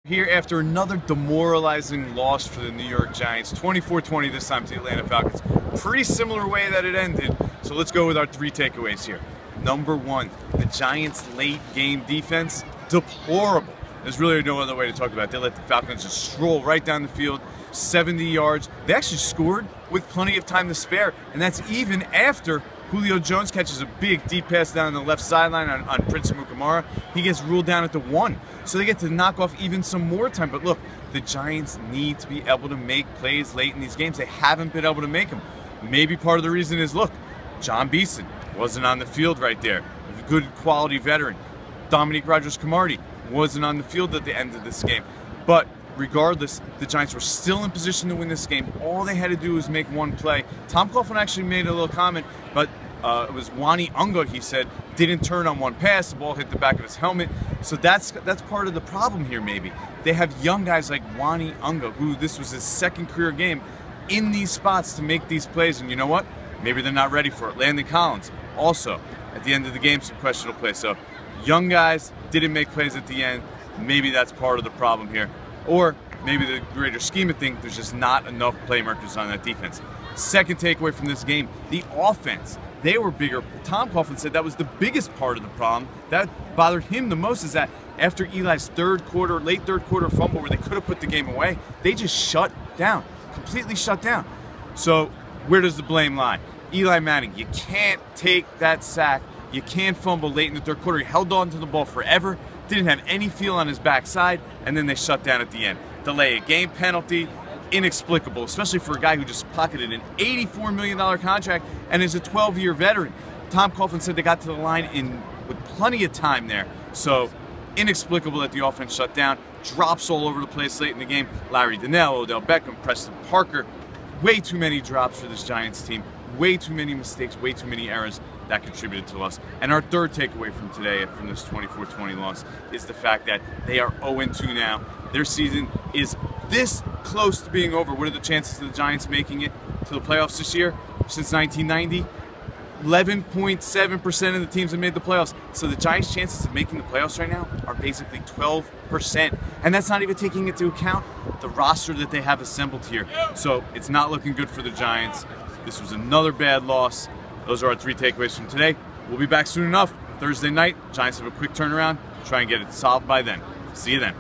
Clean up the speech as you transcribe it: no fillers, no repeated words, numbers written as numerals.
Here after another demoralizing loss for the New York Giants, 24-20 this time to the Atlanta Falcons. Pretty similar way that it ended, so let's go with our three takeaways here. Number one, the Giants' late game defense, deplorable. There's really no other way to talk about it. They let the Falcons just stroll right down the field, 70 yards. They actually scored with plenty of time to spare, and that's even after Julio Jones catches a big deep pass down the left sideline on Prince Amukamara. He gets ruled down at the 1. So they get to knock off even some more time. But look, the Giants need to be able to make plays late in these games. They haven't been able to make them. Maybe part of the reason is, look, John Beeson wasn't on the field right there. A good quality veteran. Dominique Rodgers-Cromartie wasn't on the field at the end of this game. But regardless, the Giants were still in position to win this game. All they had to do was make one play. Tom Coughlin actually made a little comment, but it was Wani Unga, he said, didn't turn on one pass. The ball hit the back of his helmet. So that's part of the problem here, maybe. They have young guys like Wani Unga, who this was his second career game, in these spots to make these plays. And you know what? Maybe they're not ready for it. Landon Collins, also, at the end of the game, some questionable plays. So young guys didn't make plays at the end. Maybe that's part of the problem here. Or maybe the greater scheme of things, there's just not enough playmakers on that defense. Second takeaway from this game, the offense. They were bigger. Tom Coughlin said that was the biggest part of the problem. That bothered him the most, is that after Eli's late third quarter fumble where they could have put the game away, they just shut down, completely shut down. So where does the blame lie? Eli Manning, you can't take that sack. You can't fumble late in the third quarter. He held on to the ball forever, didn't have any feel on his backside, and then they shut down at the end. Delay a game penalty, inexplicable, especially for a guy who just pocketed an $84 million contract and is a 12-year veteran. Tom Coughlin said they got to the line with plenty of time there. So inexplicable that the offense shut down. Drops all over the place late in the game. Larry Donnell, Odell Beckham, Preston Parker. Way too many drops for this Giants team. Way too many mistakes, way too many errors. That contributed to loss. And our third takeaway from today, from this 24-20 loss, is the fact that they are 0-2 now. Their season is this close to being over. What are the chances of the Giants making it to the playoffs this year? Since 1990, 11.7% of the teams have made the playoffs. So the Giants' chances of making the playoffs right now are basically 12%. And that's not even taking into account the roster that they have assembled here. So it's not looking good for the Giants. This was another bad loss. Those are our three takeaways from today. We'll be back soon enough. Thursday night, Giants have a quick turnaround. Try and get it solved by then. See you then.